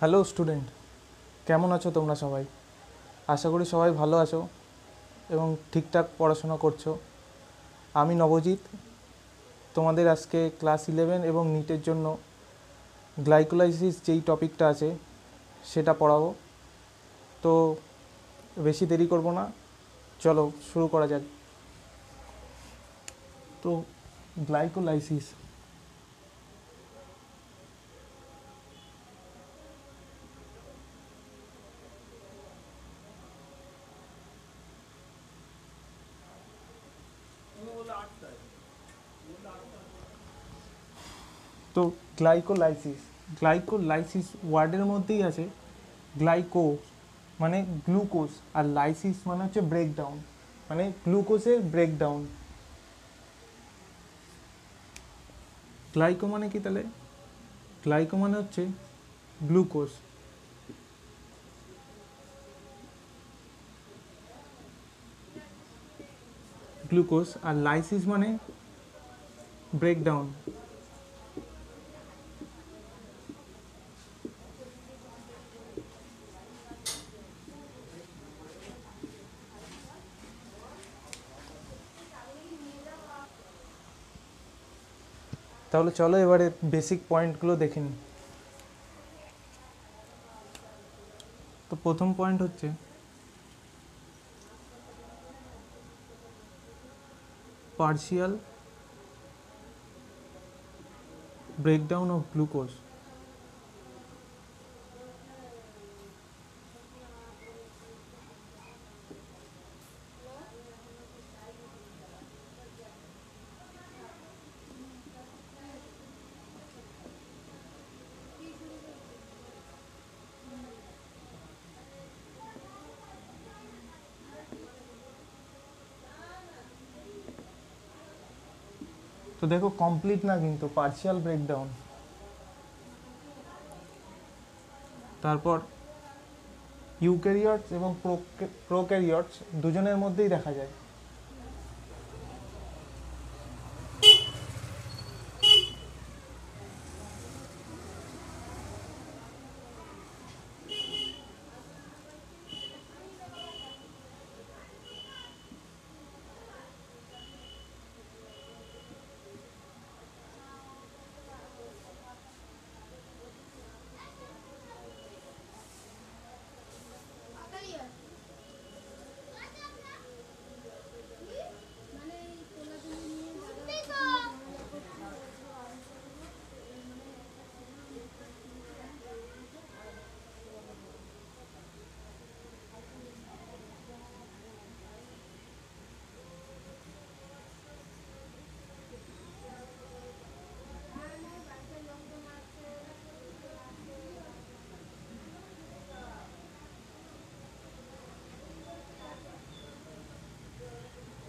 Hello student, কেমন আছো তোমরা সবাই? আশা করি সবাই ভালো আছো এবং ঠিকঠাক পড়াশোনা করছো। আমি নবজিৎ, তোমাদের আজকে ক্লাস 11 এবং নিটের জন্য গ্লাইকোলাইসিস যেই টপিকটা আছে সেটা পড়াবো। তো বেশি দেরি করব না, চলো শুরু করা যাক। তো গ্লাইকোলাইসিস তো গ্লাইকোলাইসিস গ্লাইকোলাইসিস ওয়ার্ডের মধ্যেই আছে গ্লাইকো মানে গ্লুকোজ, আর লাইসিস মানে হচ্ছে ব্রেকডাউন, মানে গ্লুকোজের ব্রেকডাউন। গ্লাইকো মানে কি তাহলে? গ্লাইকো মানে হচ্ছে গ্লুকোজ, আর লাইসিস মানে ব্রেকডাউন। তাহলে চলো এবারে বেসিক পয়েন্টগুলো দেখে নিই। তো প্রথম পয়েন্ট হচ্ছে পার্শিয়াল ব্রেকডাউন অফ গ্লুকোজ। তো দেখো কমপ্লিট না, কিন্তু পার্শিয়াল ব্রেকডাউন। তারপর ইউক্যারিওটস এবং প্রোক্যারিওটস দুজনের মধ্যেই দেখা যায়।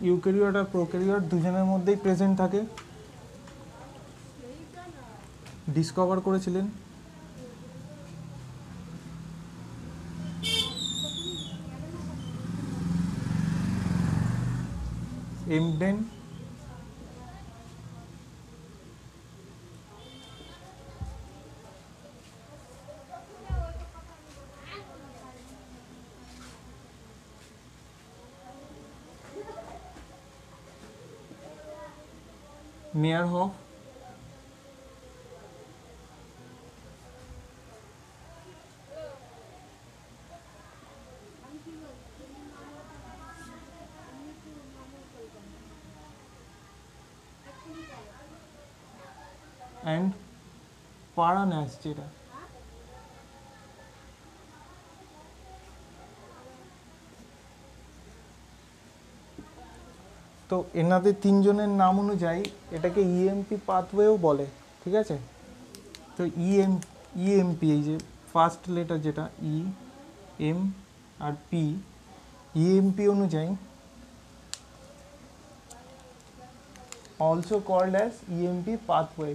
ইউক্যারিওট আর প্রোক্যারিওট দুজনের মধ্যেই প্রেজেন্ট থাকে। ডিসকভার করেছিলেন এমডেন মেয়ারহফ অ্যান্ড পারান্যাস, যেটা তো এনাদের তিনজনের নাম অনুযায়ী এটাকে ইএমপি পাথওয়েও বলে, ঠিক আছে? তো ইএমপি, এই যে ফার্স্ট লেটার যেটা E M R P, EMP অনুযায়ী also called as EMP pathway.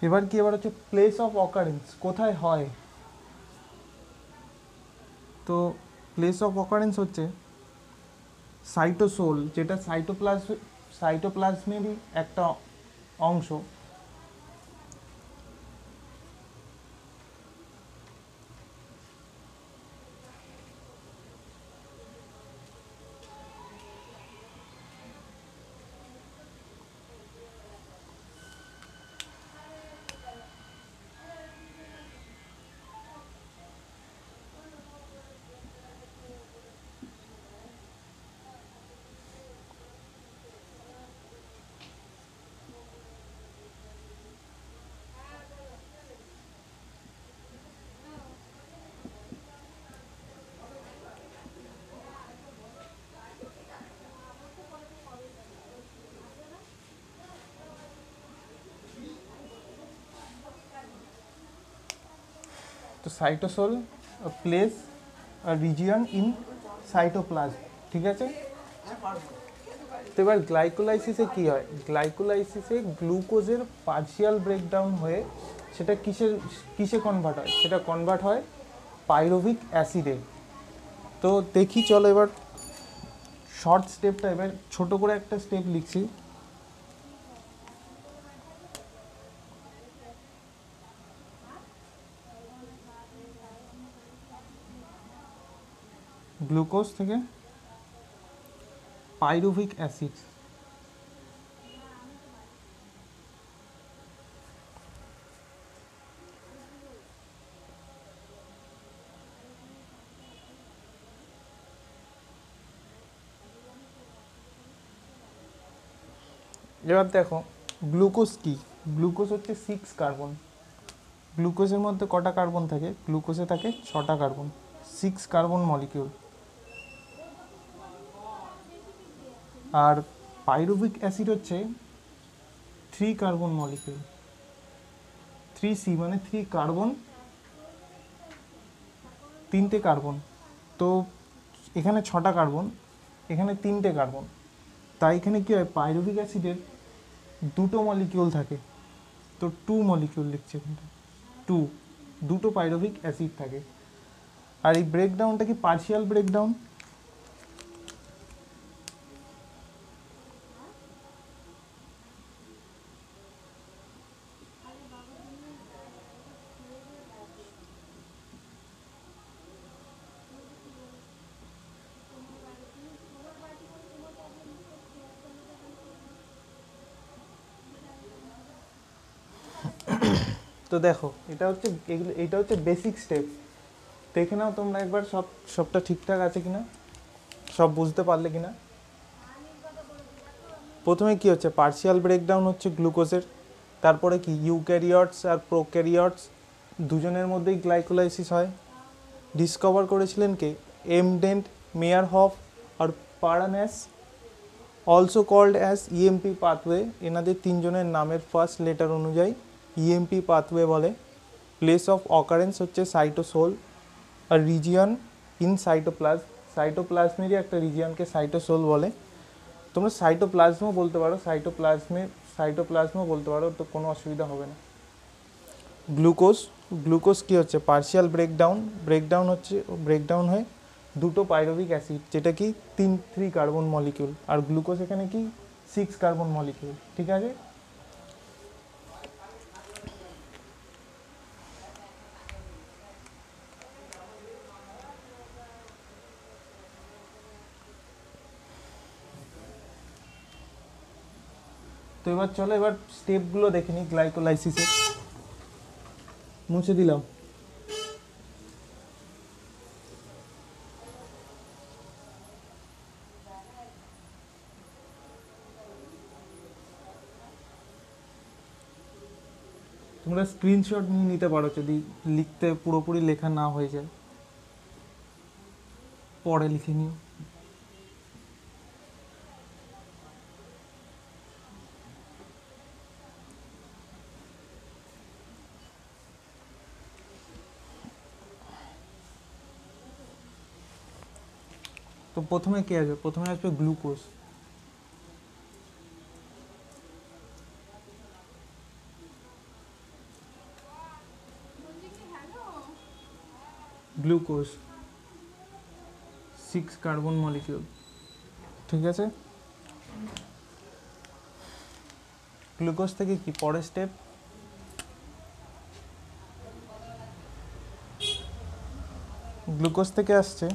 এবার হচ্ছে প্লেস অফ অকারেন্স, কোথায় হয়। তো প্লেস অফ অকারেন্স হচ্ছে সাইটোসোল, যেটা সাইটোপ্লাজমেরই একটা অংশ। তো সাইটোসোল প্লেস রিজিয়ন ইন সাইটোপ্লাজম, ঠিক আছে। তো এবার গ্লাইকোলাইসিসে কী হয়, গ্লাইকোলাইসিসে গ্লুকোজের পার্শিয়াল ব্রেকডাউন হয়ে সেটা কিসে কনভার্ট হয়, সেটা কনভার্ট হয় পাইরুভিক অ্যাসিডে। তো দেখি চলো এবার শর্ট স্টেপটা, এবার ছোট করে একটা স্টেপ লিখছি। গ্লুকোজ থেকে পাইরুভিক অ্যাসিড, এবার দেখো গ্লুকোজ কি, গ্লুকোজ হচ্ছে 6 কার্বন। গ্লুকোজের মধ্যে কটা কার্বন থাকে, গ্লুকোজে থাকে 6টা কার্বন, 6 কার্বন মলিকিউল। আর পাইরুভিক অ্যাসিড হচ্ছে 3 কার্বন মলিকিউল, 3C মানে 3 কার্বন, 3টে কার্বন। তো এখানে 6টা কার্বন, এখানে 3টে কার্বন, তাই এখানে কী হয়, পাইরুভিক অ্যাসিডের 2টো মলিকিউল থাকে। তো 2 মলিকিউল লিখছে এখানটা, 2 পাইরুভিক অ্যাসিড থাকে। আর এই ব্রেকডাউনটা কি পার্শিয়াল ব্রেকডাউন। তো দেখো এটা হচ্ছে বেসিক স্টেপ। দেখে নাও তোমরা একবার সবটা ঠিকঠাক আছে কিনা, সব বুঝতে পারলে কিনা। প্রথমে কি হচ্ছে, পার্শিয়াল ব্রেকডাউন হচ্ছে গ্লুকোজের। তারপরে কি, ইউক্যারিওটস আর প্রোক্যারিওটস দুজনের মধ্যেই গ্লাইকোলাইসিস হয়। ডিসকভার করেছিলেন কে, এমডেন্ট, মেয়ারহফ আর Parnas, also called as EMP pathway. এনাদের তিনজনের নামের ফার্স্ট লেটার অনুযায়ী ইএমপি পাথওয়ে বলে। প্লেস অফ অকারেন্স হচ্ছে সাইটোসোল আর রিজিয়ন ইন সাইটোপ্লাজমেরই একটা রিজিয়নকে সাইটোসোল বলে। তোমরা সাইটোপ্লাজমও বলতে পারো, সাইটোপ্লাজমও বলতে পারো, তো কোনো অসুবিধা হবে না। গ্লুকোজ কি হচ্ছে, পার্শিয়াল ব্রেকডাউন হয়ে 2টো পাইরুভিক অ্যাসিড, যেটা কি 3 কার্বন মলিকিউল। আর গ্লুকোজ এখানে কি 6 কার্বন মলিকিউল, ঠিক আছে। তো এবার চলো এবার স্টেপগুলো দেখে নিই গ্লাইকোলাইসিসের। মুছে দিলাম। তোমরা স্ক্রিনশট নিয়ে নিতে পারো যদি লিখতে পুরোপুরি লেখা না হয়ে যায়, পরে লিখে নিও। তো প্রথমে কি আসবে, প্রথমে আসবে গ্লুকোজ। Glucose 6 carbon molecule. ঠিক আছে, গ্লুকোজ থেকে কি পরের স্টেপ, গ্লুকোজ থেকে আসছে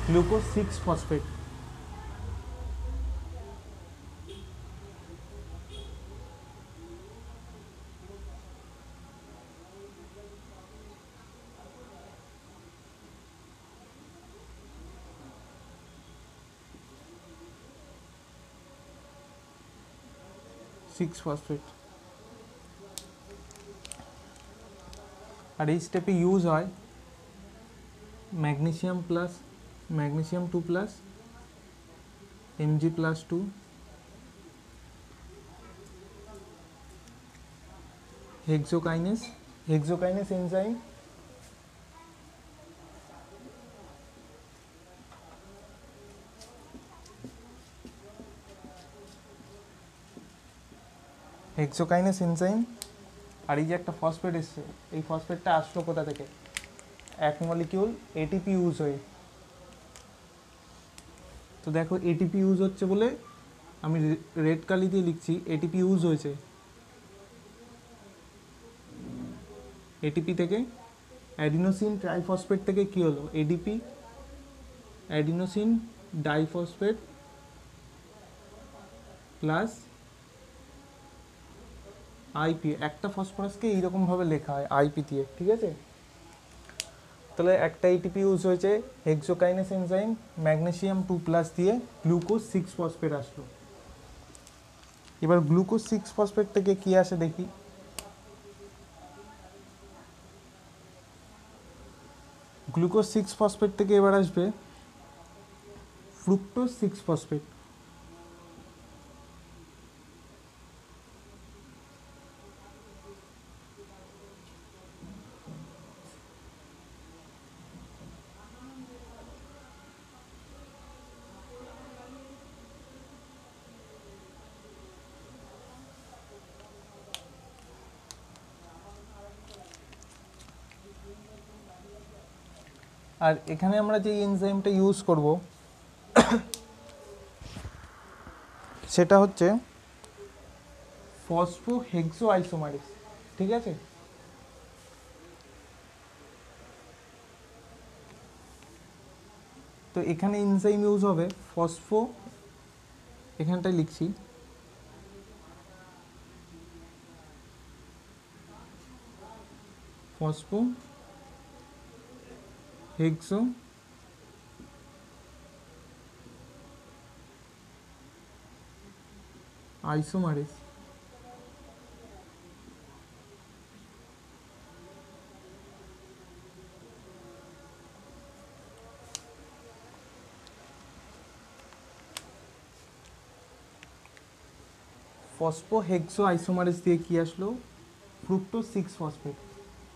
গ্লুকোজ 6 ফসফেট। আর এই স্টেপে ইউজ হয় magnesium 2 plus Mg+2 hexokinase enzyme, আর এই যে একটা ফসফেট এসছে, এই ফসফেটটা আসলো কোথা থেকে, এক মলিকিউল এটিপি ইউজ হয়ে। তো দেখো এটিপি ইউজ হচ্ছে বলে আমি রেড কালি দিয়ে লিখছি, এটিপি ইউজ হয়েছে। এটিপি থেকে অ্যাডিনোসিন ট্রাইফসফেট থেকে কি হলো, ADP, adenosine diphosphate plus IP. একটা ফসফরাসকে এইরকমভাবে লেখা হয় আইপি দিয়ে। ঠিক আছে, তাহলে একটা এটিপি ইউজ হয়েছে, হেক্সোকাইনেস এনজাইম ম্যাগনেসিয়াম 2 প্লাস দিয়ে গ্লুকোজ 6 ফসফেট আসলো। এবার গ্লুকোজ 6 ফসফেট থেকে কি আসে দেখি, গ্লুকোজ 6 ফসফেট থেকে এবার আসবে ফ্রুক্টোজ 6 ফসফেট। আর এখানে আমরা যে এনজাইমটা ইউজ করব সেটা হচ্ছে ফসফোহেক্সো আইসোমারেজ। ঠিক আছে, তো এখানে এনজাইম ইউজ হবে এখানটায় লিখছি ফসফোহেক্সো আইসোমারেজ। ফসফোহেক্সো আইসোমারেজ দিয়ে কি আসলো, ফ্রুক্টোজ 6 ফসফেট।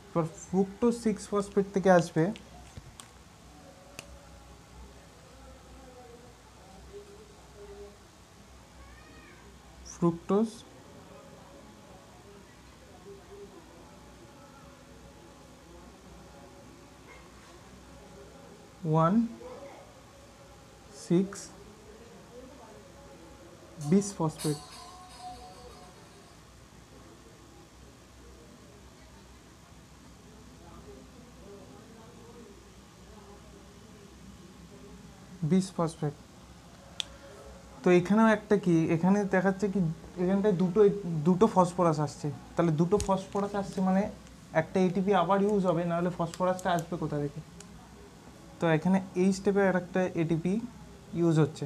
এবার ফ্রুক্টোজ 6 ফসফেট থেকে আসবে ফ্রুক্টোজ 1,6-বিসফসফেট। বিসফসফেট। তো এখানেও একটা কি, এখানে দেখাচ্ছে কি এখানটায় দুটো ফসফরাস আসছে, তাহলে দুটো ফসফরাস আসছে মানে একটা এটিপি আবার ইউজ হবে, নাহলে ফসফরাসটা আসবে কোথা থেকে। তো এখানে এই স্টেপে আর একটা এটিপি ইউজ হচ্ছে,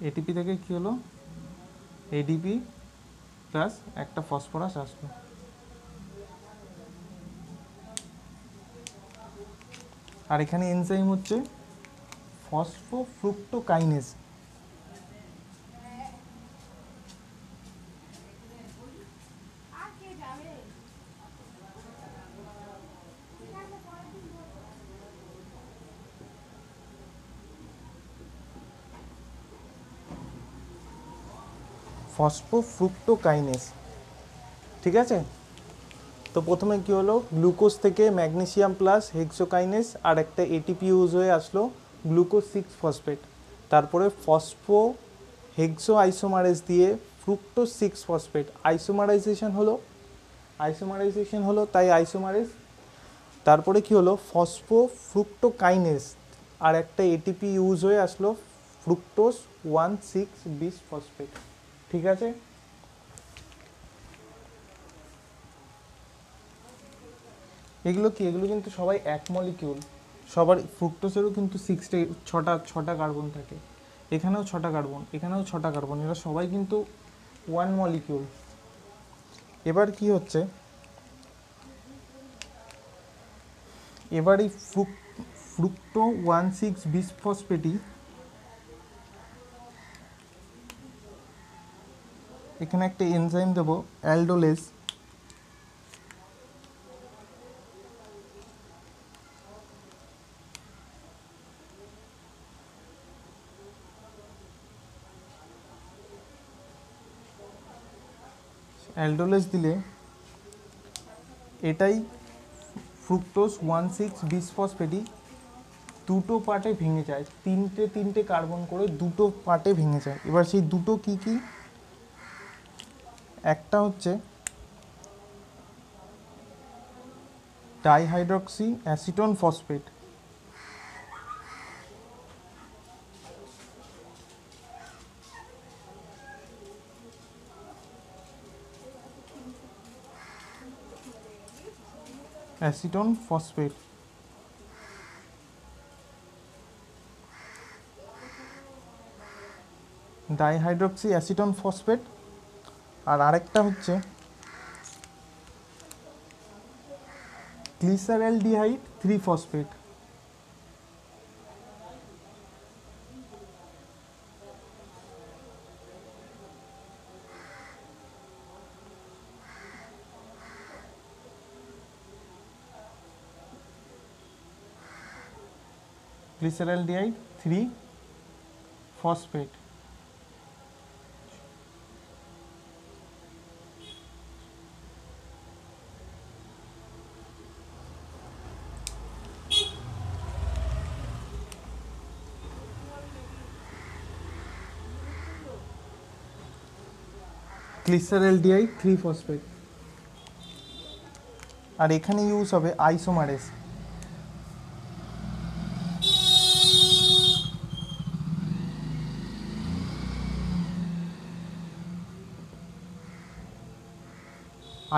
এটিপি থেকে কি হলো, এডিপি প্লাস একটা ফসফরাস আসলো। আর এখানে এনজাইম হচ্ছে ফসফোফ্রুক্টোকাইনেজ। ফসফোফ্রুক্টোকাইনেজ। ঠিক আছে, তো প্রথমে কি হলো, গ্লুকোজ থেকে ম্যাগনেসিয়াম প্লাস হেক্সোকাইনেজ আর একটা এটিপি ইউজ হয়ে আসলো গ্লুকোজ 6 ফসফেট। তারপরে ফসফো হেক্সো আইসোমারেজ দিয়ে ফ্রুক্টোজ 6 ফসফেট আইসোমারাইজেশন হলো তাই আইসোমারেজ। তারপরে কি হলো, ফসফোফ্রুক্টোকাইনেজ আর একটা এটিপি ইউজ হয়ে আসলো ফ্রুক্টোজ 1,6-বিস-ফসফেট। ঠিক আছে, এগুলো কিন্তু সবাই এক মলিকিউল। সবার ফ্রুক্টোজেরও কিন্তু 6টা কার্বন থাকে, এখানেও 6টা কার্বন, এখানেও 6টা কার্বন, এরা সবাই কিন্তু 1 মলিকিউল। এবার কি হচ্ছে, এবার এই ফ্রুক্টো 1,6-বিস-ফসফেটই এখানে একটা এনজাইম দেবো অ্যালডোলেজ। অ্যালডোলেজ দিলে এটাই ফ্রুক্টোজ 1,6-বিস-ফসফেটই দুটো পার্টে ভেঙে যায়, তিনটে কার্বন করে দুটো পার্টে ভেঙে যায়। এবার সেই দুটো কি কি, একটা হচ্ছে dihydroxy acetone phosphate, acetone phosphate. Dihydroxy acetone phosphate. আর আরেকটা হচ্ছে glyceraldehyde 3 phosphate. Glyceraldehyde 3 phosphate. Glyceraldehyde 3 phosphate. আর এখানে ইউজ হবে আইসোমারেজ।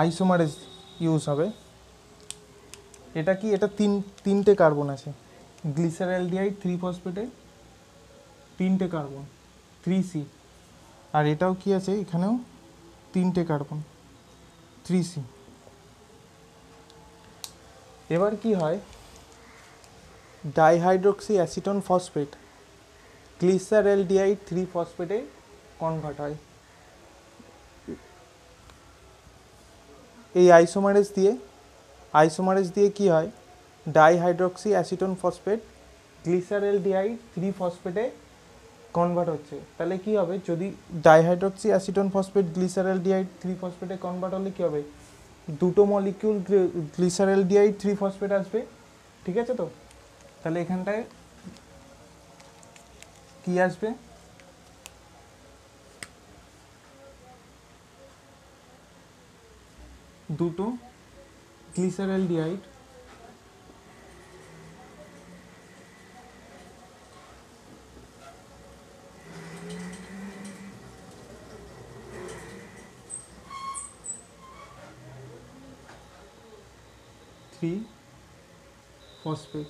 আইসোমারেজ ইউজ হবে। এটা কি, এটা তিনটে কার্বন আছে, গ্লিসারেলডিহাইড 3 ফসফেটে 3টে কার্বন 3C। আর এটাও কি আছে, এখানেও 3টে কার্বন 3C। এবার কি হয়, dihydroxy acetone phosphate glyceraldehyde 3 ফসফেটে convert হয় এই আইসোমারেজ দিয়ে কি হয়, dihydroxy acetone phosphate glyceraldehyde 3 ফসফেটে convert হচ্ছে। তাহলে কি হবে, যদি dihydroxy acetone phosphate glyceraldehyde 3 ফসফেটে convert হলে কি হবে, দুটো মলিকিউল গ্লিসারেলডিহাইড 3 ফসফেট আসবে। ঠিক আছে, তো তাহলে এখানটায় কি আসবে, দুটো গ্লিসারেলডিহাইড 3 ফসফেট।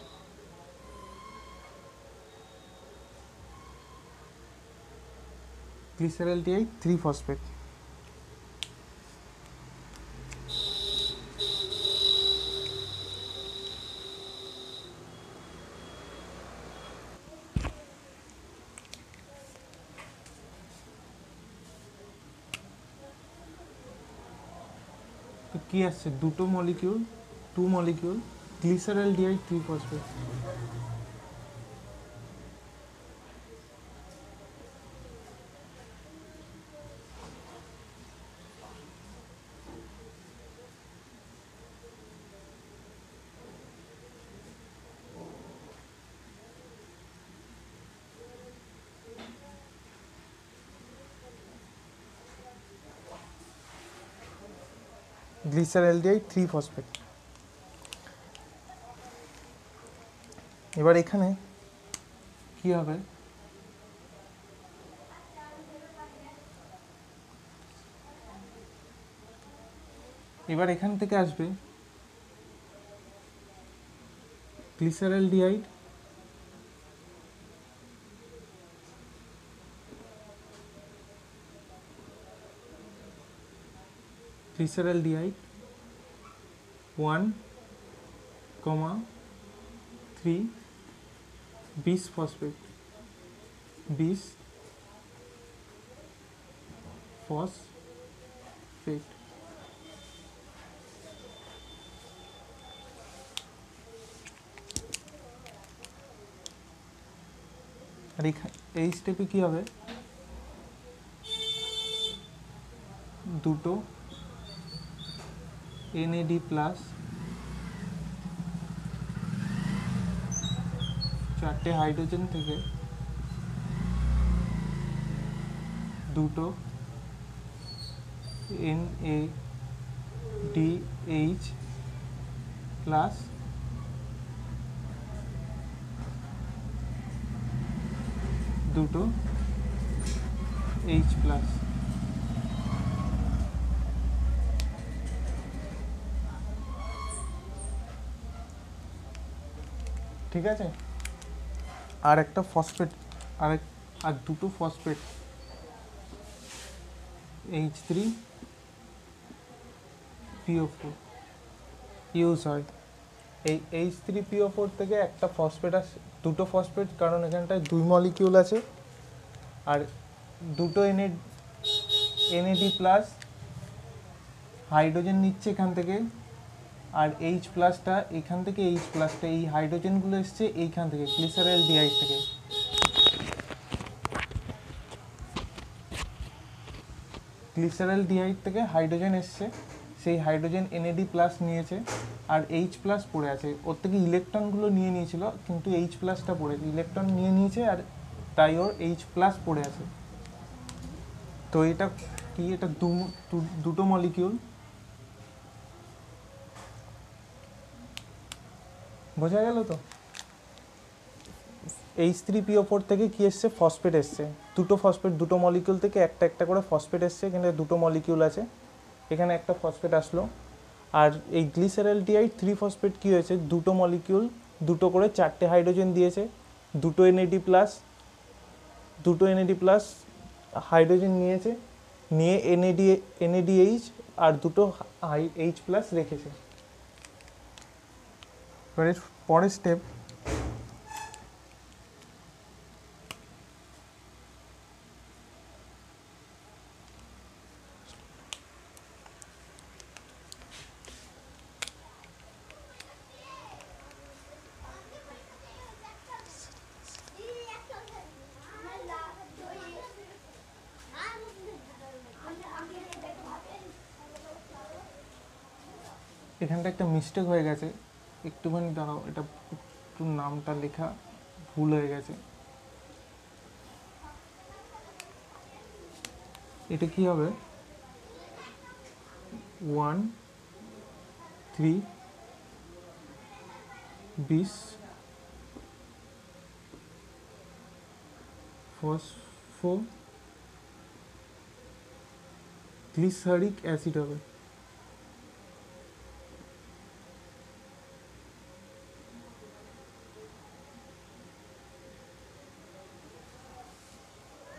Glyceraldehyde 3 phosphate. তো কি আসছে, দুটো molecule, 2 molecule glyceraldehyde 3 phosphate. গ্লিসারলডিহাইড 3 phosphate. এবার এখানে কি হবে, এবার এখান থেকে আসবে গ্লিসারলডিহাইড গ্লিসারলডিহাইড 1,3 বিশ ফসফেট, বিশ ফসফেট। আর এই স্টেপে কি হবে, দুটো NAD প্লাস, চারটে হাইড্রোজেন থেকে দুটো NADH প্লাস দুটো H প্লাস। ঠিক আছে, আর একটা ফসফেট, আর দুটো ফসফেট H3PO4 ইউজ হয়। এই H3PO4 থেকে একটা ফসফেট আসে, দুটো ফসফেট, কারণ এখানটায় 2 মলিকিউল আছে, আর দুটো NAD প্লাস হাইড্রোজেন নিচ্ছে এখান থেকে, আর H প্লাসটা এখান থেকে, H প্লাসটা এই হাইড্রোজেনগুলো এসছে এইখান থেকে গ্লিসারলডিহাইড থেকে। গ্লিসারলডিহাইড থেকে হাইড্রোজেন এসছে, সেই হাইড্রোজেন NAD প্লাস নিয়েছে, আর H প্লাস পড়ে আছে, ওর থেকে ইলেকট্রনগুলো নিয়ে নিয়েছিল, কিন্তু H প্লাসটা পড়েছে, ইলেকট্রন নিয়ে নিয়েছে, আর তাই ওর H প্লাস পড়ে আছে। তো এটা কি, এটা দুটো মলিকিউল, বোঝা গেল তো? H3PO4 থেকে কি এসছে, ফসফেট এসছে, দুটো ফসফেট, দুটো মলিকিউল থেকে একটা একটা করে ফসফেট এসছে, এখানে দুটো মলিকিউল আছে, এখানে একটা ফসফেট আসলো। আর এই গ্লিসারলডিহাইড 3 ফসফেট কি হয়েছে, দুটো মলিকিউল, দুটো করে চারটে হাইড্রোজেন দিয়েছে, দুটো NAD প্লাস হাইড্রোজেন নিয়েছে, নিয়ে NADH আর দুটো H প্লাস রেখেছে। পরের স্টেপ, এখানটা একটা মিস্টেক হয়ে গেছে, একটুখানি দাঁড়াও, এটা একটু নামটা লেখা ভুল হয়ে গেছে। এটা কি হবে, 1,3 বিশ ফসফোগ্লিসারিক অ্যাসিড হবে।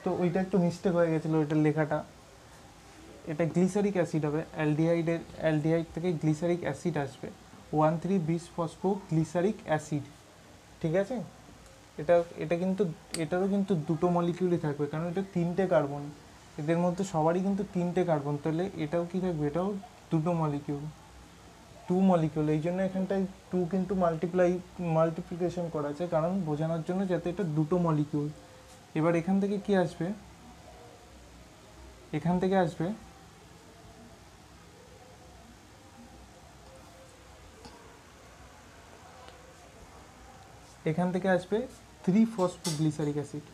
তো ওইটা একটু মিস্টেক হয়ে গেছিলো ওইটার লেখাটা, এটা গ্লিসারিক অ্যাসিড হবে, অ্যালডিহাইড থেকে গ্লিসারিক অ্যাসিড আসবে, 1,3 বিশ ফসফোগ্লিসারিক অ্যাসিড। ঠিক আছে, এটা কিন্তু, এটারও কিন্তু দুটো মলিকিউলই থাকবে, কারণ এটা 3টে কার্বন, এদের মধ্যে সবারই কিন্তু 3টে কার্বন, তাহলে এটাও কি থাকবে, এটাও দুটো মলিকিউল, 2 মলিকিউল। এই জন্য এখানটায় 2 কিন্তু মাল্টিপ্লিকেশন করা আছে, কারণ বোঝানোর জন্য যাতে এটা দুটো মলিকিউল। এবার এখান থেকে কি আসবে, এখান থেকে আসবে এখান থেকে আসবে 3 ফসফোগ্লিসারিক অ্যাসিড।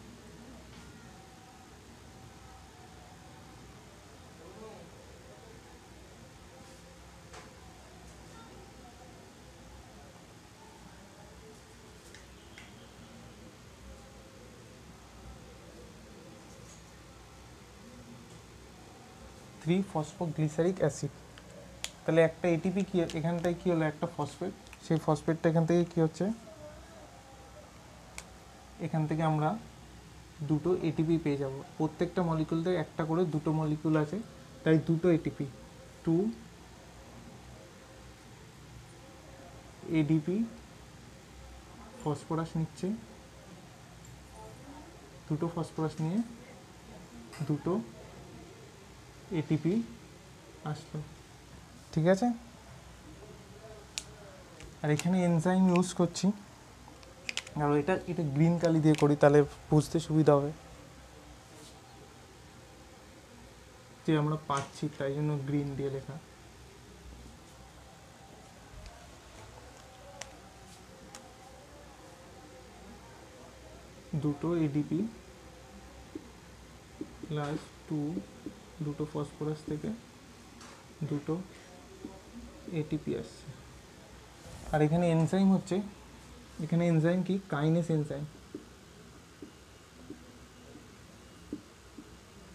3-ফসফোগ্লিসারিক অ্যাসিড। তাহলে একটা এটিপি কি এখানটায় কি হলো, একটা ফসফেট, সেই ফসফেটটা এখান থেকে কি হচ্ছে, এখান থেকে আমরা দুটো এটিপি পেয়ে যাব। প্রত্যেকটা মলিকুলতে একটা করে দুটো মলিকুল আছে, তাই দুটো এটিপি, 2 এডিপি ফসফরাস নিচ্ছে, দুটো ফসফরাস নিয়ে দুটো এটিপি আসলো। ঠিক আছে, আর এখানে এনজাইম ইউজ করছি, আর এটা গ্রিন কালি দিয়ে করি, তাহলে বুঝতে সুবিধা হবে যে আমরা পাচ্ছি, তাই জন্য গ্রিন দিয়ে লেখা। দুটো এডিপি প্লাস 2 দুটো ফসফরাস থেকে দুটো এটিপি আসছে। আর এখানে এনজাইম হচ্ছে, এখানে এনজাইম কি, কাইনেস এনজাইম,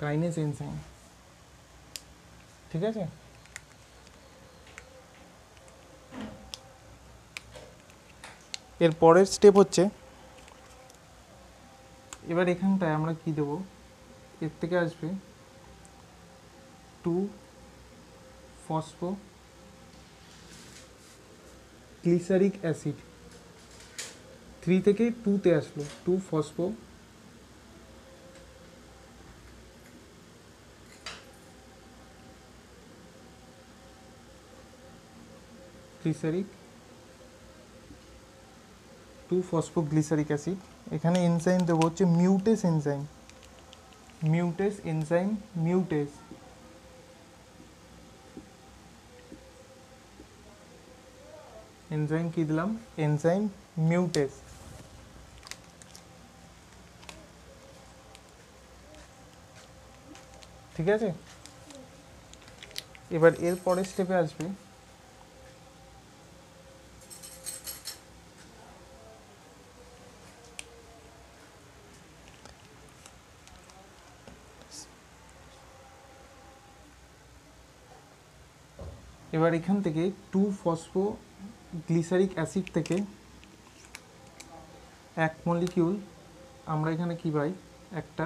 কাইনেস এনজাইম। ঠিক আছে, এর পরের স্টেপ হচ্ছে, এবার এখানটায় আমরা কি দেব, এর থেকে আসবে 2-ফসফোগ্লিসারিক অ্যাসিড, 3 থেকে 2-তে আসলো, 2-ফসফোগ্লিসারিক অ্যাসিড। এখানে এনজাইম দেবো হচ্ছে মিউটেস এনজাইম, এনজাইম কি দিলাম, এনজাইম মিউটেস। ঠিক আছে, এবার এর পরের স্টেপে আসবে, এবার এখান থেকে 2-ফসফোগ্লিসারিক অ্যাসিড থেকে এক মলিকিউল আমরা এখানে কি পাই, একটা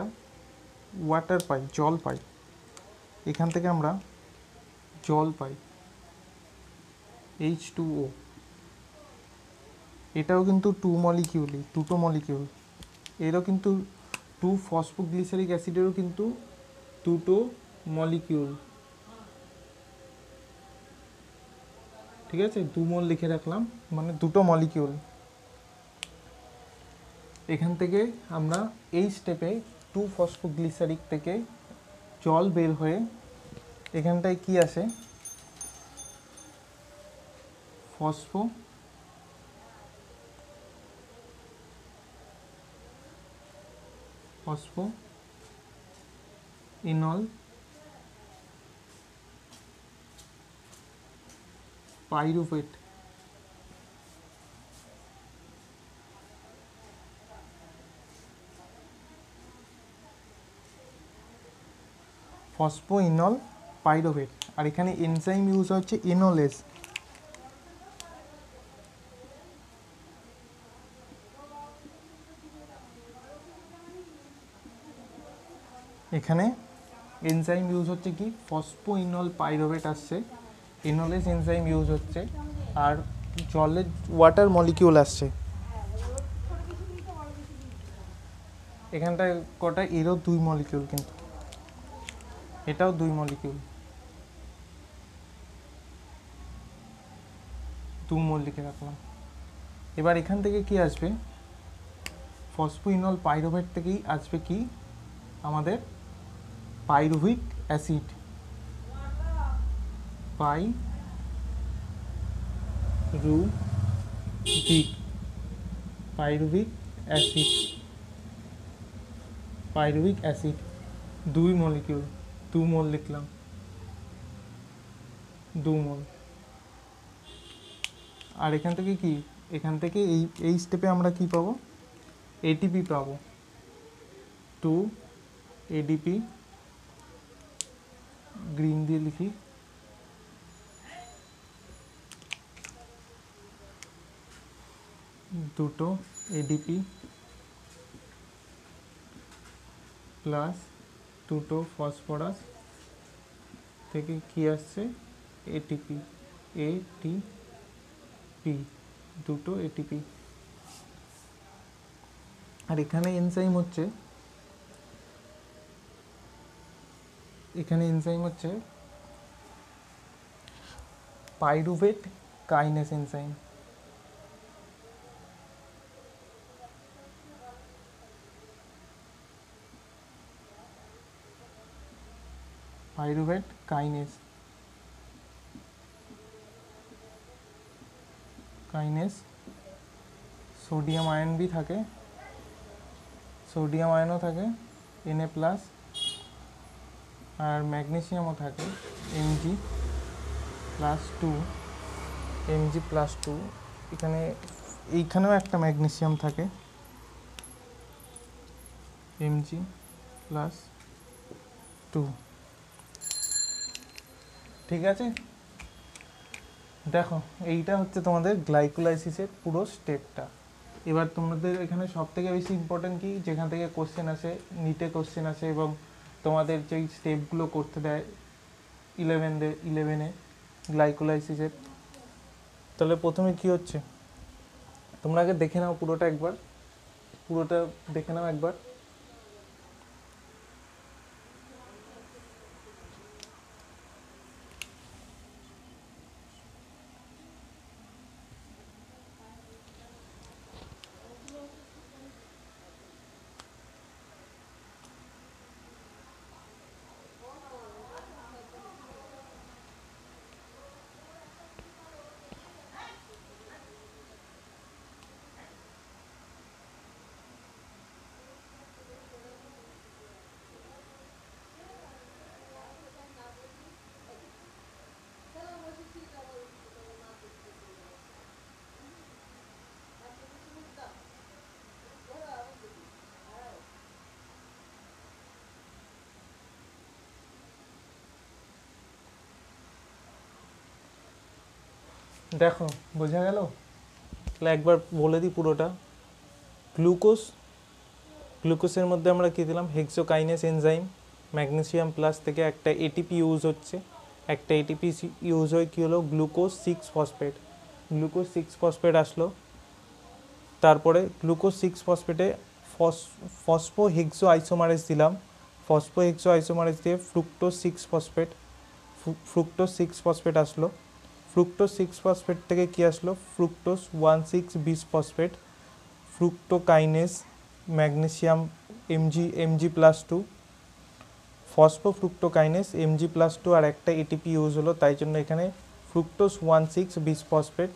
ওয়াটার পাই, জল পাই, এখান থেকে আমরা জল পাই, H2O। এটাও কিন্তু 2 মলিকিউলই, দুটো মলিকিউল, এরও কিন্তু 2-ফসফোগ্লিসারিক অ্যাসিডেরও কিন্তু দুটো মলিকিউল। ঠিক আছে, 2 মোল লিখে রাখলাম, মানে দুটো মলিকিউল। এখান থেকে আমরা এই স্টেপে 2-ফসফোগ্লিসারিক থেকে জল বের হয়ে এখানটায় কি আসে, ফসফোইনল পাইরুভেট। ফসফোইনল পাইরুভেট, আর এখানে এনজাইম ইউজ হচ্ছে এনোলেজ। এখানে এনজাইম ইউজ হচ্ছে কি, ফসফোইনল পাইরুভেট আসছে, এনোলেজ এনজাইম ইউজ হচ্ছে, আর জলের ওয়াটার মলিকিউল আসছে। এখানটায় কটা, এরও 2 মলিকিউল, কিন্তু এটাও 2 মলিকিউল, 2 মোল লিখে রাখলাম। এবার এখান থেকে কি আসবে, ফসফোইনল পাইরুভেট থেকেই আসবে কি, আমাদের pyruvic acid, pyruvic acid 2 molecule, 2 মোল লিখলাম, 2 মোল। আর এখান থেকে কি, এখান থেকে এই স্টেপে আমরা কি পাবো, এটিপি পাবো, 2 এডিপি গ্রিন দিয়ে লিখি, দুটো এডিপি প্লাস দুটো ফসফরাস থেকে কি আসছে, এটিপি, এটিপি, দুটো এটিপি। আর এখানে এনজাইম হচ্ছে, pyruvate kinase enzyme. Pyruvate kinase sodium ion भी थाके, सोडियम आयनও থাকে Na प्लस और मैगनेशियमও থাকে Mg+2 এখানে এইখানেও একটা ম্যাগনেসিয়াম থাকে Mg+2। ঠিক আছে, দেখো এইটা হচ্ছে তোমাদের গ্লাইকোলাইসিসের পুরো স্টেপটা। এবার তোমাদের এখানে সব থেকে বেশি ইম্পর্টেন্ট কি, যেখান থেকে কোশ্চেন আসে, নিটে কোশ্চেন আসে এবং তোমাদের যেই স্টেপগুলো করতে দেয় 11-এ গ্লাইকোলাইসিসের। তাহলে প্রথমে কি হচ্ছে তোমরা আগে দেখে নাও, পুরোটা দেখে নাও একবার। দেখো বোঝা গেল? তাহলে একবার বলে দিই পুরোটা। গ্লুকোজের মধ্যে আমরা কী দিলাম, হেক্সোকাইনেস এনজাইম, ম্যাগনেসিয়াম প্লাস থেকে একটা এটিপি ইউজ হচ্ছে, একটা এটিপি ইউজ হয়ে কী হলো, গ্লুকোজ 6 ফসফেট আসলো। তারপরে গ্লুকোজ 6 ফসফেটে ফসফোহেক্সো আইসোমারেজ দিলাম, ফসফোহেক্সো আইসোমারেজ দিয়ে ফ্রুক্টোজ 6 ফসফেট আসলো। ফ্রুক্টোজ 6 ফসফেট থেকে কি আসলো, ফ্রুক্টোজ 1,6-বিসফসফেট, ফ্রুক্টোকাইনেস ম্যাগনেসিয়াম Mg+2, ফসফোফ্রুক্টোকাইনেস Mg+2 আর একটা এটিপি ইউজ হলো, তাই জন্য এখানে ফ্রুক্টোজ 1,6-বিসফসফেট।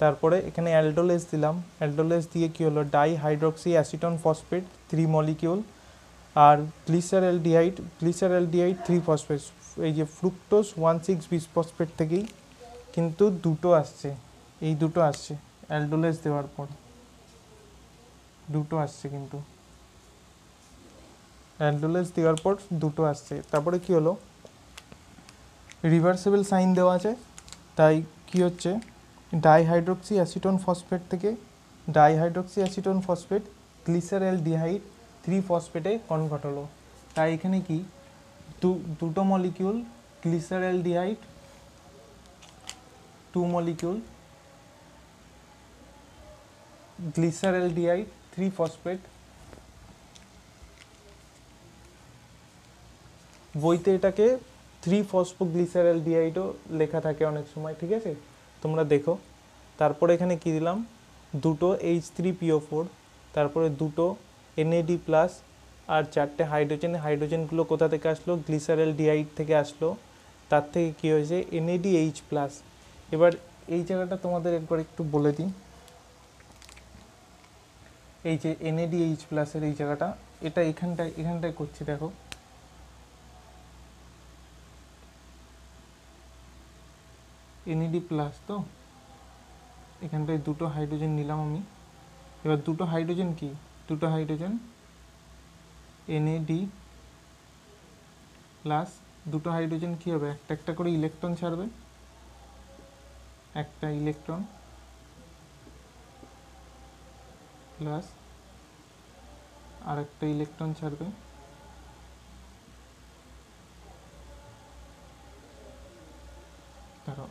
তারপরে এখানে অ্যালডোলেস দিলাম, অ্যালডোলেস দিয়ে কি হলো, ডাইহাইড্রক্সি অ্যাসিটন ফসফেট 3 মলিকিউল, আর গ্লিসারঅ্যালডিহাইড 3 ফসফেট। এই যে ফ্রুক্টোজ 1,6-বিসফসফেট থেকেই কিন্তু দুটো আসছে, এই দুটো আসছে অ্যালডোলেস দেওয়ার পর, দুটো আসছে কিন্তু অ্যালডোলেস দেওয়ার পর দুটো আসছে। তারপরে কি হলো, রিভার্সেবল সাইন দেওয়া আছে, তাই কি হচ্ছে, ডাইহাইড্রক্সি অ্যাসিটোন ফসফেট থেকে ডাইহাইড্রক্সি অ্যাসিটোন ফসফেট গ্লিসারঅ্যালডিহাইড 3 ফসফেটে কনভার্ট হলো। তাই এখানে কি দুটো মলিকিউল গ্লিসারঅ্যালডিহাইড 2 মলিকিউল গ্লিসারঅ্যালডিহাইড 3 ফসফেট। বইতে এটাকে 3 ফসফোগ্লিসারঅ্যালডিহাইডও লেখা থাকে অনেক সময়, ঠিক আছে, তোমরা দেখো। তারপরে এখানে কি দিলাম, দুটো H3PO4, তারপরে দুটো NAD প্লাস আর 4টে হাইড্রোজেনগুলো কোথা থেকে আসলো, গ্লিসারঅ্যালডিহাইড থেকে আসলো, তার থেকে কি হয়েছে NADH প্লাস। এবার এই জায়গাটা তোমাদের একবার একটু বলে দিই, এই যে NADH প্লাসের এই জায়গাটা, এটা এখানটায় করছি, দেখো NAD প্লাস, তো এখানটায় দুটো হাইড্রোজেন নিলাম আমি। এবার দুটো হাইড্রোজেন কি, দুটো হাইড্রোজেন NAD প্লাস দুটো হাইড্রোজেন কী হবে, একটা একটা করে ইলেকট্রন ছাড়বে, একটা ইলেকট্রন প্লাস আর একটা ইলেকট্রন ছাড়বে, ধরো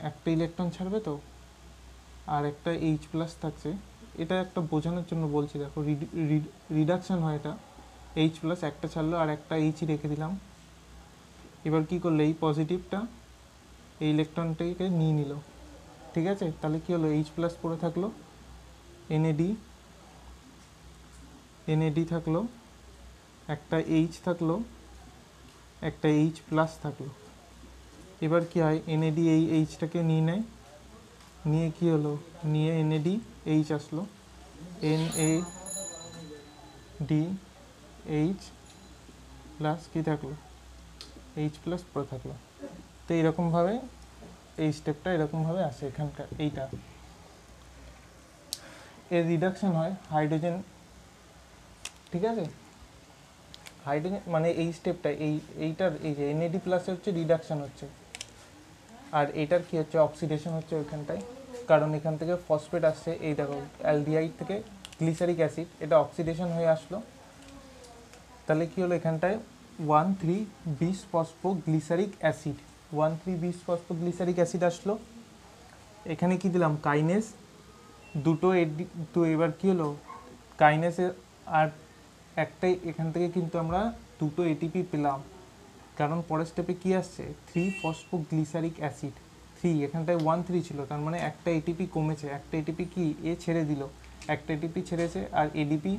একটা ইলেকট্রন ছাড়বে তো, আর একটা এইচ প্লাস থাকছে। এটা একটা বোঝানোর জন্য বলছি, দেখো রিডাকশান হয় এটা, এইচ প্লাস একটা ছাড়লো আর একটা এইচই রেখে দিলাম। এবার কি করলে এই পজিটিভটা এই ইলেকট্রনটাকে নিয়ে নিল, ঠিক আছে। তাহলে কি হলো, এইচ প্লাস পড়ে থাকলো, এনএডি থাকলো, একটা এইচ থাকলো, একটা এইচ প্লাস থাকলো। এবার কি হয়, এনএডি এই এইচটাকে নিয়ে নেয়, নিয়ে কি হলো, নিয়ে এনএডি এইচ আসলো, এনএডি এইচ প্লাস কী থাকলো, এইচ প্লাস পড়ে থাকলো। তো এইরকমভাবে এই স্টেপটা এরকমভাবে আসে এখানকার, এইটা এর রিডাকশান হয় হাইড্রোজেন, ঠিক আছে। হাইড্রোজেন মানে এই স্টেপটা এইটার এই যে এনএডি প্লাসে হচ্ছে রিডাকশান হচ্ছে, আর এটার কি হচ্ছে অক্সিডেশন হচ্ছে ওইখানটায়, কারণ এখান থেকে ফসফেট আসছে, এই দেখো অ্যালডিহাইড থেকে গ্লিসারিক অ্যাসিড, এটা অক্সিডেশন হয়ে আসলো। তাহলে কি হলো, এখানটায় 1,3-বিস-ফসফোগ্লিসারিক অ্যাসিড, 1,3-বিস-ফসফোগ্লিসারিক অ্যাসিড আসলো। এখানে কি দিলাম, কাইনেস দুটো তো এবার কি হলো, কাইনেসের আর একটাই, এখান থেকে কিন্তু আমরা দুটো এটিপি পেলাম, কারণ পরের স্টেপে কি আসছে, 3-ফসফোগ্লিসারিক অ্যাসিড, 3 এখানটায় 1,3 ছিল, তার মানে একটা এটিপি কমেছে, একটা এটিপি কি এ ছেড়ে দিল, একটা এটিপি ছেড়েছে, আর এডিপি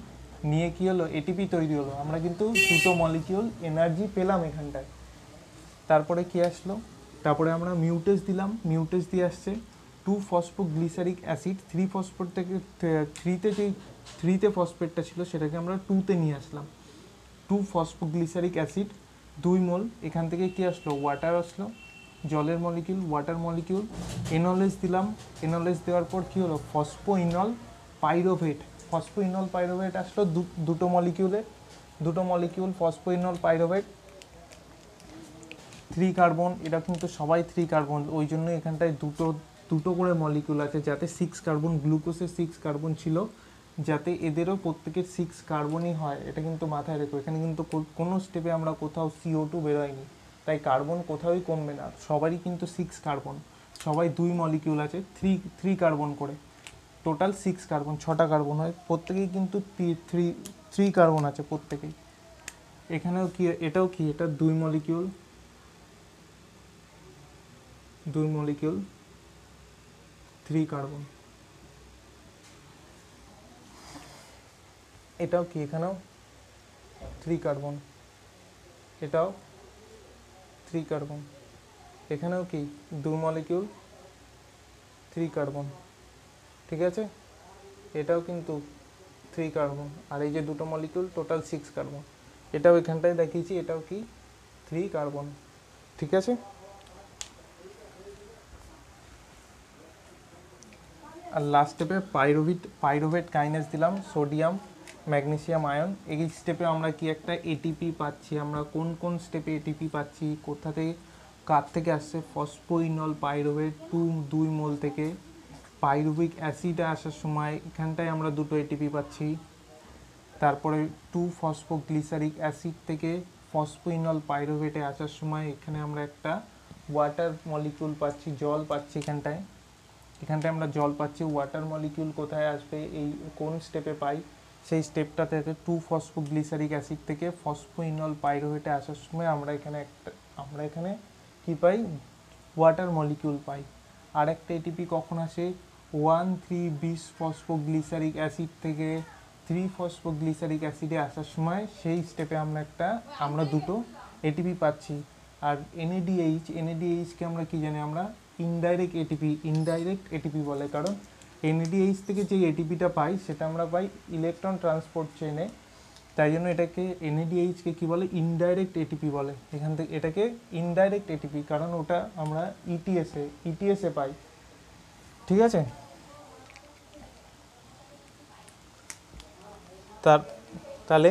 নিয়ে কি হলো, এটিপি তৈরি হলো, আমরা কিন্তু দুটো মলিকিউল এনার্জি পেলাম এখানটায়। তারপরে কি আসলো, তারপরে আমরা মিউটেজ দিলাম, মিউটেজ দিয়ে আসছে 2-ফসফোগ্লিসারিক অ্যাসিড, 3 ফসফেট থেকে 3তে যেই 3তে ফসফেটটা ছিল সেটাকে আমরা 2তে নিয়ে আসলাম, 2-ফসফোগ্লিসারিক অ্যাসিড 2 মোল। এখান থেকে কি আসলো, ওয়াটার আসলো, জলের মলিকিউল, ওয়াটার মলিকিউল। এনলেস দিলাম, এনলেস দেওয়ার পর কি হলো, ফসফোইনল পাইরোভেট, ফসফোইনল পাইরোভেট আসলো দুটো মলিকিউল ফসফোইনল পাইরোভেট, 3 কার্বন, এটা কিন্তু সবাই 3 কার্বন, ওই জন্য এখানটায় দুটো করে মলিকিউল আছে, যাতে 6 কার্বন, গ্লুকোজের 6 কার্বন ছিল, যাতে এদেরও প্রত্যেকের 6 কার্বনই হয়, এটা কিন্তু মাথায় রেখো। এখানে কিন্তু কোনো স্টেপে আমরা কোথাও CO2 বেরোয়নি, তাই কার্বন কোথাওই কমবে না, সবারই কিন্তু 6 কার্বন, সবাই 2 মলিকিউল আছে, 3 কার্বন করে, টোটাল 6 কার্বন, 6টা কার্বন হয়, প্রত্যেকেই কিন্তু 3 কার্বন আছে প্রত্যেকেই। এখানেও কি, এটাও কি, এটা 2 মলিকিউল, 3 কার্বন। এটাও কি, এখানেও 3 কার্বন, এটাও 3 কার্বন, এখানেও কি 2 মলিকিউল 3 কার্বন, ঠিক আছে। এটাও কিন্তু 3 কার্বন, আর এই যে দুটো মলিকিউল টোটাল 6 কার্বন, এটাও এখানটায় দেখিয়েছি, এটাও কি 3 কার্বন, ঠিক আছে। আর লাস্ট স্টেপে পাইরোভেট কাইনেস দিলাম, সোডিয়াম ম্যাগনেসিয়াম আয়ন। এই স্টেপে আমরা কি একটা এটিপি পাচ্ছি, আমরা কোন কোন স্টেপে এটিপি পাচ্ছি, কোথা থেকে, কার থেকে আসছে, ফসফোইনল পাইরোভেট 2 মোল থেকে, পাইরুভিক অ্যাসিড আসার সময় এখানটায় আমরা দুটো এটিপি পাচ্ছি। তারপরে 2-ফসফোগ্লিসারিক অ্যাসিড থেকে ফসফোইনল পাইরোভেটে আসার সময় এখানে আমরা একটা ওয়াটার মলিকিউল পাচ্ছি, জল পাচ্ছি, এখানটায় আমরা জল পাচ্ছি। ওয়াটার মলিকিউল কোথায় আসবে, এই কোন স্টেপে পাই, সেই স্টেপটা থেকে 2-ফসফোগ্লিসারিক অ্যাসিড থেকে ফসফোইনল পাইরোভেটে আসার সময় আমরা এখানে কি পাই, ওয়াটার মলিকিউল পাই। আর একটা এটিপি কখন আসে, 1,3-বিস-ফসফোগ্লিসারিক অ্যাসিড থেকে 3-ফসফোগ্লিসারিক অ্যাসিডে আসার সময় সেই স্টেপে আমরা দুটো এটিপি পাচ্ছি। আর এনএডিএইচকে আমরা কি জানি, আমরা ইনডাইরেক্ট এটিপি বলে, কারণ এনএডিএইচ থেকে যে এটিপিটা পাই সেটা আমরা পাই ইলেকট্রন ট্রান্সপোর্ট চেনে, তাই জন্য এটাকে এনএডিএইচকে কী বলে, ইনডাইরেক্ট এটিপি বলে। এখান থেকে এটাকে ইনডাইরেক্ট এটিপি, কারণ ওটা আমরা ইটিএসে পাই, ঠিক আছে। তাহলে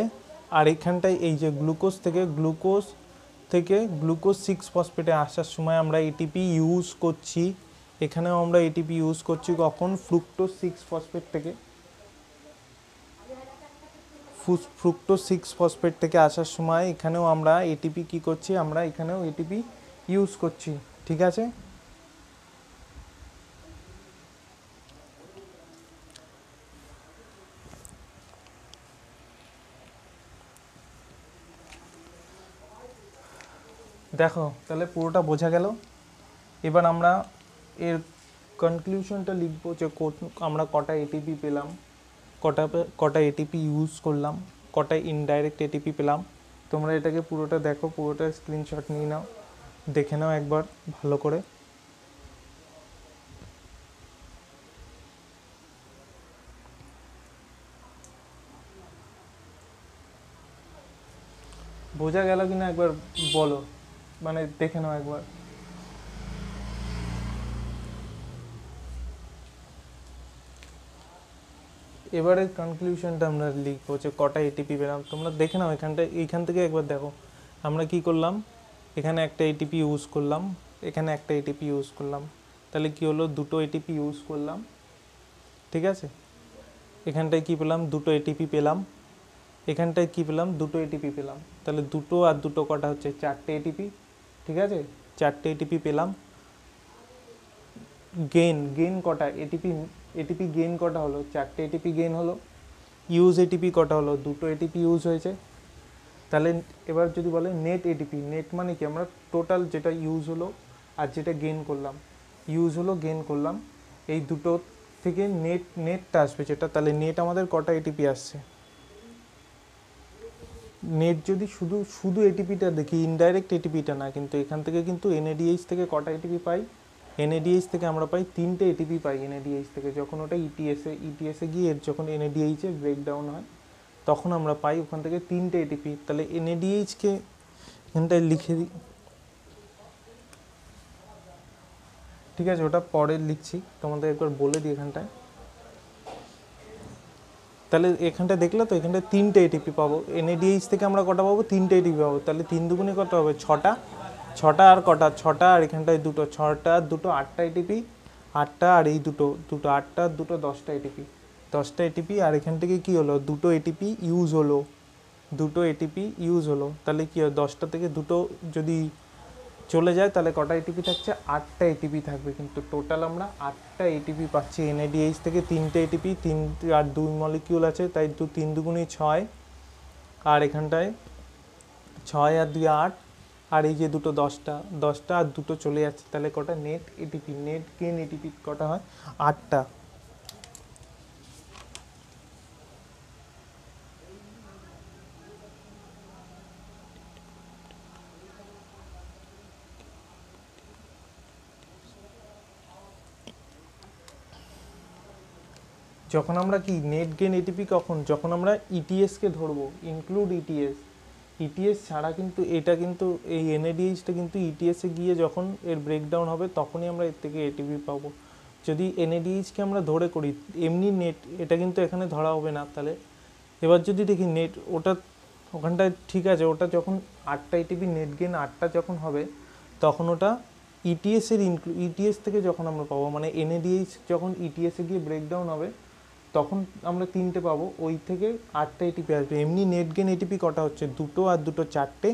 আর এখানটায় এই যে গ্লুকোজ থেকে থেকে গ্লুকোজ 6 ফসফেটে আসার সময় আমরা এটিপি ইউজ করছি, এখানেও আমরা এটিপি ইউজ করছি কখন, ফ্রুক্টোজ 6 ফসফেট থেকে। ফ্রুক্টোজ 6 ফসফেট থেকে আসার সময় এখানেও আমরা এটিপি কি করছি, আমরা এখানেও এটিপি ইউজ করছি, ঠিক আছে। দেখো তাহলে পুরোটা বোঝা গেল। এবার আমরা এর কনক্লুশনটা লিখবো যে আমরা কটা এটিপি পেলাম, কটা এটিপি ইউজ করলাম, কটা ইনডাইরেক্ট এটিপি পেলাম। তোমরা এটাকে পুরোটা দেখো, পুরোটা স্ক্রিনশট নিয়ে নাও, দেখে নাও একবার ভালো করে। বোঝা গেল কিনা একবার বলো, মানে দেখে নাও একবার। এবারে কনক্লুশনটা আমরা লিখবো যে কটা এটিপি পেলাম। তোমরা দেখে নাও এইখান থেকে একবার দেখো আমরা কি করলাম, এখানে একটা এটিপি ইউজ করলাম, এখানে একটা এটিপি ইউজ করলাম, তাহলে কি হলো, দুটো এটিপি ইউজ করলাম, ঠিক আছে। এখানটায় কি পেলাম, দুটো এটিপি পেলাম, এখানটায় কি পেলাম, দুটো এটিপি পেলাম, তাহলে দুটো আর দুটো কটা হচ্ছে, চারটে এটিপি, ঠিক আছে, চারটে এটিপি পেলাম। গেইন কটা, এটিপি গেইন কটা হলো, চারটে এটিপি গেইন হলো। ইউজ এটিপি কটা হলো, দুটো এটিপি ইউজ হয়েছে। তাহলে এবার যদি বলে নেট এটিপি, নেট মানে কি, আমরা টোটাল যেটা ইউজ হলো আর যেটা গেইন করলাম, ইউজ হলো গেইন করলাম, এই দুটো থেকে নেটটা আসবে যেটা, তাহলে নেট আমাদের কটা এটিপি আসছে। নেট যদি শুধু এটিপিটা দেখি, ইনডাইরেক্ট এটিপিটা না, কিন্তু এখান থেকে কিন্তু এনএডিএইচ থেকে কটা এটিপি পাই, এনএডিএইচ থেকে আমরা পাই 3টে এটিপি পাই এনএডিএইচ থেকে, যখন ওটা ইটিএসে গিয়ে যখন এনএডিএইচে ব্রেকডাউন হয় তখন আমরা পাই ওখান থেকে 3টে এটিপি। তাহলে এনএডিএইচকে এখানটায় লিখে দিই, ঠিক আছে, ওটা পরে লিখছি, তোমাদের একবার বলে দিই এখানটায়। তাহলে এখানটা দেখলে তো, এখানটায় 3টে এটিপি পাবো, এনএডিএইচ থেকে আমরা কটা পাবো, 3টে এটিপি পাবো, তাহলে 3 দুগুণে কত হবে, 6টা, আর কটা, 6টা আর এখানটায় দুটো, 6টা আর দুটো 8টা এটিপি, 8টা আর এই দুটো 8টা আর দুটো 10টা এটিপি, 10টা এটিপি। আর এখান থেকে কি হলো, দুটো এটিপি ইউজ হলো, তাহলে কি হয়, 10টা থেকে দুটো যদি চলে যায় তাহলে কটা এটিপি থাকছে, 8টা এটিপি থাকবে, কিন্তু টোটাল আমরা 8টা এটিপি পাচ্ছি এনএডিএইচ থেকে। 3টে এটিপি, 3 আর 2 মলিকিউল আছে, তাই 3 দুগুণে 6, আর এখানটায় 6 আর 2 8, আর এই যে দুটো 10টা আর দুটো চলে যাচ্ছে, তাহলে কটা net ATP, net gain ATP কটা হয়, 8টা। যখন আমরা কি নেট গেইন এটিপি কখন, যখন আমরা ইটিএসকে ধরবো, ইনক্লুড ইটিএস ছাড়া কিন্তু এটা কিন্তু এই এনএডিএইচটা কিন্তু ইটিএসে গিয়ে যখন এর ব্রেকডাউন হবে তখনই আমরা এর থেকে এটিপি পাবো। যদি এনএডিএইচকে আমরা ধরে করি, এমনি নেট এটা কিন্তু এখানে ধরা হবে না। তাহলে এবার যদি দেখি নেট, ওখানটায় ঠিক আছে, ওটা যখন 8টা এটিপি নেট গেইন 8টা যখন হবে তখন ওটা ইটিএস থেকে যখন আমরা পাবো, মানে এনএডিএইচ যখন ইটিএসে গিয়ে ব্রেকডাউন হবে তখন আমরা 3টে পাবো, ওই থেকে 8টা এটিপি আসবে। এমনি নেট গেইন এটিপি কটা হচ্ছে, দুটো আর দুটো 4টে।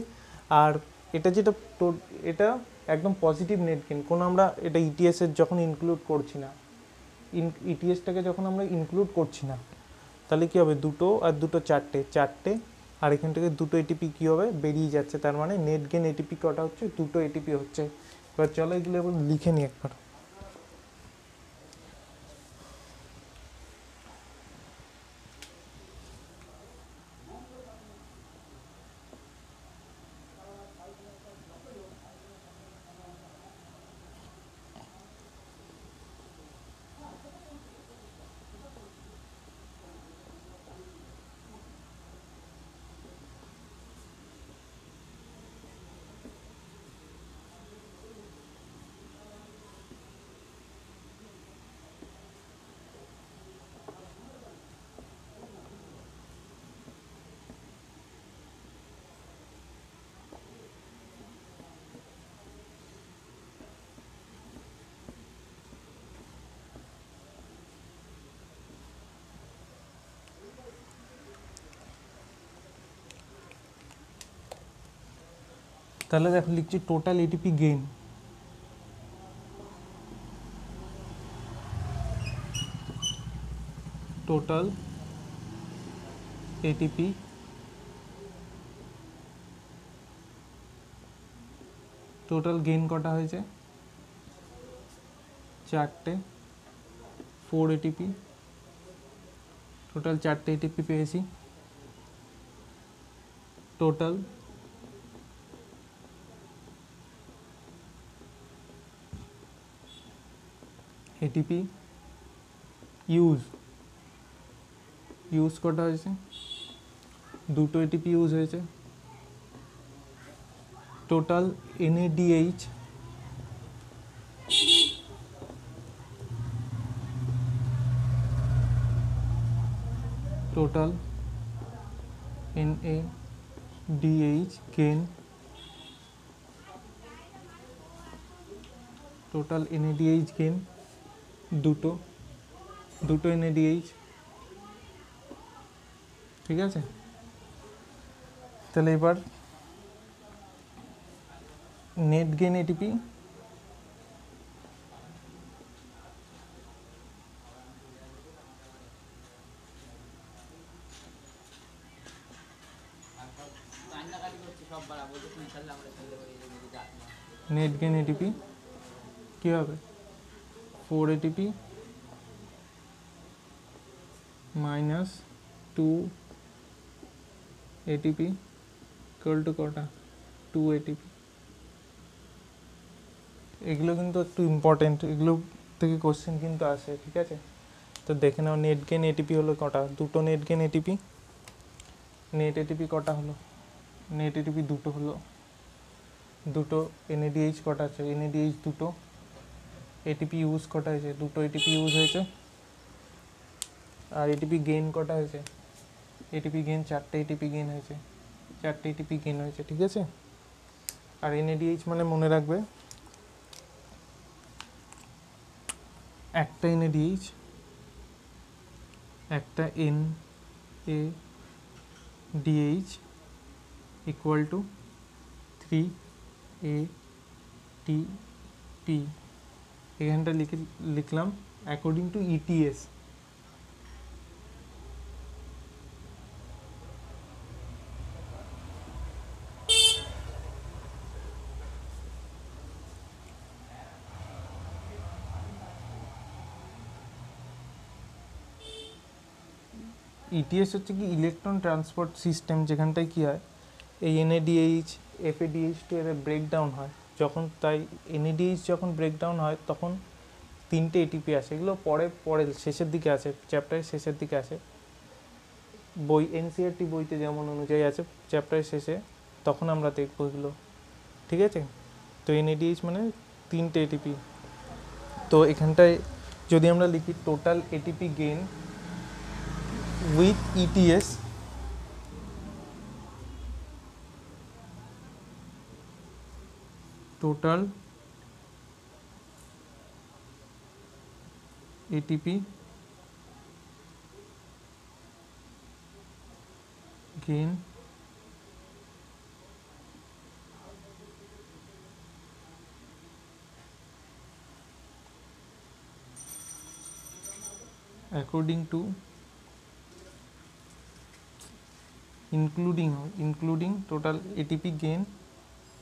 আর এটা যেটা এটা একদম পজিটিভ নেট গেইন, কোনো আমরা এটা ইটিএসের যখন ইনক্লুড করছি না, ইটিএসটাকে যখন আমরা ইনক্লুড করছি না, তাহলে কী হবে, দুটো আর দুটো 4টে, আর এখান থেকে দুটো এটিপি কী হবে, বেরিয়ে যাচ্ছে, তার মানে নেট গেইন এটিপি কটা হচ্ছে, দুটো এটিপি হচ্ছে। এবার চলো এগুলো এবার লিখে নিই একবার। তাহলে দেখো লিখছি total ATP gain, total ATP total gain কটা হয়েছে, 4টে, 4 এটিপি, টোটাল 4টে এটিপি পেয়েছি। টোটাল এটিপি ইউজ কটা হয়েছে, 2টো এটিপি ইউজ হয়েছে। Total NADH total NADH gain, total NADH gain দুটো এনএডিএইচ, ঠিক আছে। তাহলে এবার net gain ATP, net gain ATP কী হবে, 4 ATP minus 2 ATP equal to কটা, 2 এটিপি। এগুলো কিন্তু একটু ইম্পর্টেন্ট, এগুলো থেকে কোশ্চেন কিন্তু আসে, ঠিক আছে। তো দেখে নাও নেট গেইন এটিপি হলো কটা, 2টো net gain ATP. Net ATP কটা হলো, নেট এটিপি 2টো হলো। 2টো এনএডিএইচ কটা আছে, এনএডিএইচ 2টো। এটিপি ইউজ কটা হয়েছে, 2টো এটিপি ইউজ হয়েছে। আর এটিপি গেইন কটা হয়েছে, এটিপি গেইন 4টে এটিপি গেইন হয়েছে, 4টে এটিপি গেইন হয়েছে, ঠিক আছে। আর এনএডিএইচ মানে মনে রাখবে একটা এনএডিএইচ, একটা NADH ইকুয়াল টু 3 ATP। এখানটা লিখলাম অ্যাকর্ডিং টু ETS। ETS হচ্ছে কি ইলেকট্রন ট্রান্সপোর্ট সিস্টেম, যেখানটায় কী হয় এই NADH FADH2 এর ব্রেকডাউন হয় যখন, তাই NADH যখন ব্রেকডাউন হয় তখন 3টে এটিপি আসে। এগুলো পরে শেষের দিকে আছে, চ্যাপ্টারের শেষের দিকে আসে, বই NCERT বইতে যেমন অনুযায়ী আছে চ্যাপ্টারের শেষে, তখন আমরা দেখবো এগুলো, ঠিক আছে। তো NADH মানে 3টে এটিপি। তো এখানটায় যদি আমরা লিখি total ATP gain with ETS, total ATP gain according to including total ATP gain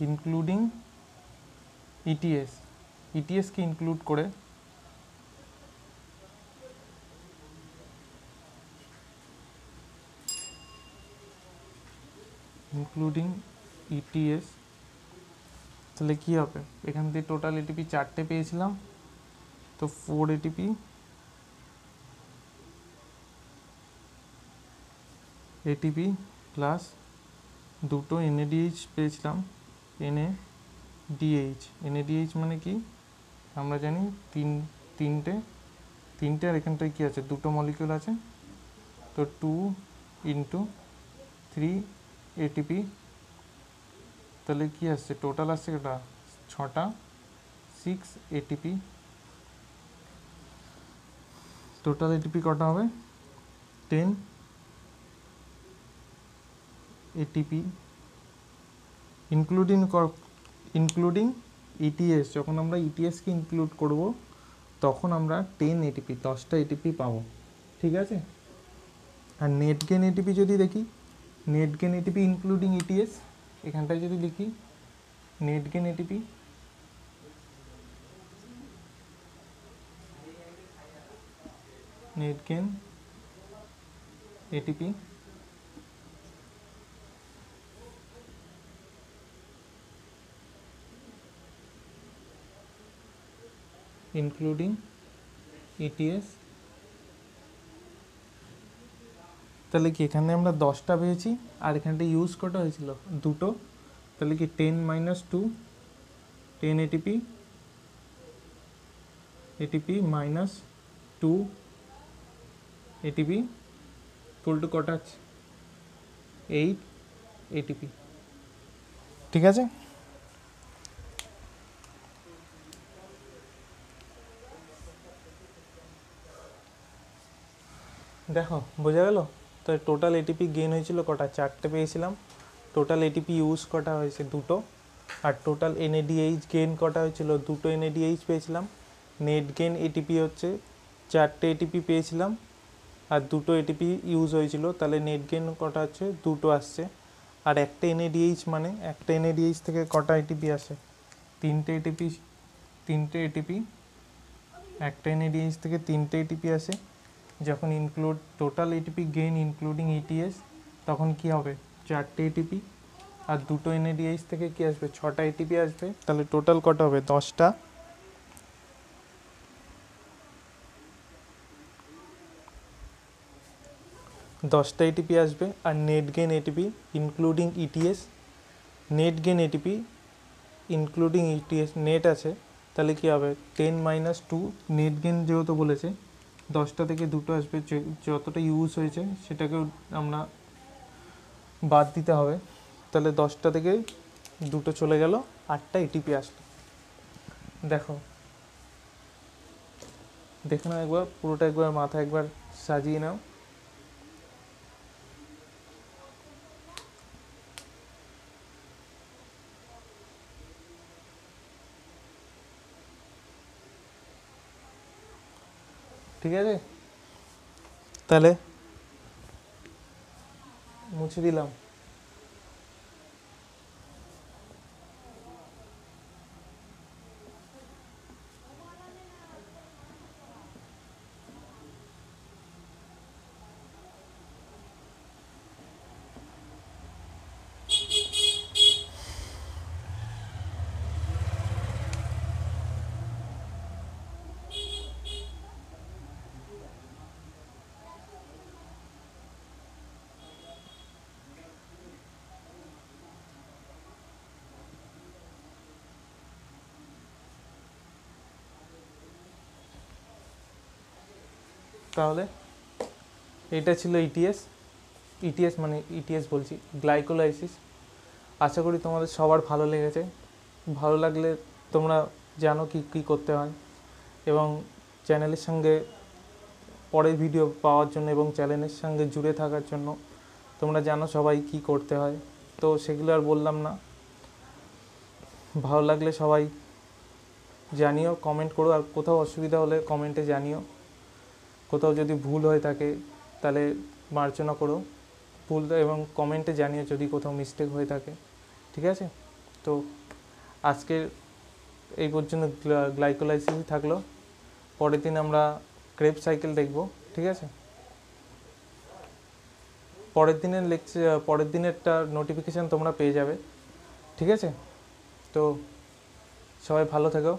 including ETS K include করে ইনক্লুডিং ETS, তাহলে কী হবে, এখান থেকে টোটাল এটিপি 4টে পেয়েছিলাম, তো 4 এটিপি প্লাস 2টো NADH পেয়েছিলাম, NADH মানে কি আমরা জানি তিনটে আর এখানটায় কী আছে, 2টো মলিকিউল আছে, তো 2 × 3 ATP, তাহলে কি আসছে টোটাল আসছে এটা 6টা 6 ATP। টোটাল এটিপি কটা হবে 10 ATP ইনক্লুডিং ইটিএস, যখন আমরা ইটিএসকে ইনক্লুড করব তখন আমরা 10 এটিপি, 10টা এটিপি পাবো। ঠিক আছে, আর নেট গেন এটিপি যদি দেখি, net gain ATP including ETS, এখানটায় যদি লিখি net gain ATP, net gain ATP including ETS, তাহলে কি এখানে আমরা 10টা পেয়েছি, আর এখানটা ইউজ কটা হয়েছিল, দুটো, তাহলে কি 10 - 2, 10 ATP, ATP minus 2 ATP equal to কটা আছে, 8 এটিপি। ঠিক আছে, দেখো বোঝা গেল। তো টোটাল এটিপি গেইন হয়েছিল কটা, 4টে পেয়েছিলাম। টোটাল এটিপি ইউজ কটা হয়েছে, দুটো। আর টোটাল এনএডিএইচ গেইন কটা হয়েছিল, দুটো এনএডিএইচ পেয়েছিলাম। নেট গেইন এটিপি হচ্ছে 4টে এটিপি পেয়েছিলাম আর দুটো এটিপি ইউজ হয়েছিল, তাহলে নেট গেইন কটা হচ্ছে, দুটো আসছে। আর একটা এনএডিএইচ মানে একটা এনএডিএইচ থেকে কটা এটিপি আসে, 3টে এটিপি, 3টে এটিপি, একটা এনএডিএইচ থেকে 3টে এটিপি আসে। যখন include total ATP gain including ETS, তখন কি হবে, 4টে এটিপি, আর দুটো এনএডিএইচ থেকে কি আসবে, 6টা এটিপি আসবে। তাহলে টোটাল কটা হবে, 10টা। এটিপি আসবে। আর net gain ATP including ETS, net gain ATP including ETS net আছে, তাহলে কি হবে, 10 - 2, নেট গেইন যেহেতু বলেছে 10টা থেকে দুটো আসবে, যতটা ইউজ হয়েছে সেটাকেও আমরা বাদ দিতে হবে। তাহলে 10টা থেকে দুটো চলে গেল, 8টা এটিপি আসলো। দেখো, দেখে নাও একবার, পুরোটা একবার মাথা একবার সাজিয়ে নাও। ঠিক আছে, তাহলে মুছে দিলাম। তাহলে এটা ছিল ইটিএস মানে ইটিএস বলছি, গ্লাইকোলাইসিস। আশা করি তোমাদের সবার ভালো লেগেছে। ভালো লাগলে তোমরা জানো কি কী করতে হয়, এবং চ্যানেলের সঙ্গে পরের ভিডিও পাওয়ার জন্য এবং চ্যানেলের সঙ্গে জুড়ে থাকার জন্য তোমরা জানো সবাই কি করতে হয়, তো সেগুলো আর বললাম না। ভালো লাগলে সবাই জানিও, কমেন্ট করো, আর কোথাও অসুবিধা হলে কমেন্টে জানিও। কোথাও যদি ভুল হয়ে থাকে তাহলে মার্জনা করো ভুল, এবং কমেন্টে জানিও যদি কোথাও মিস্টেক হয়ে থাকে। ঠিক আছে, তো আজকের এই পর্যন্ত গ্লাইকোলাইসিসই থাকলো। পরের দিন আমরা ক্রেবস সাইকেল দেখব। ঠিক আছে, পরের দিনেরটা নোটিফিকেশান তোমরা পেয়ে যাবে। ঠিক আছে, তো সবাই ভালো থেকো।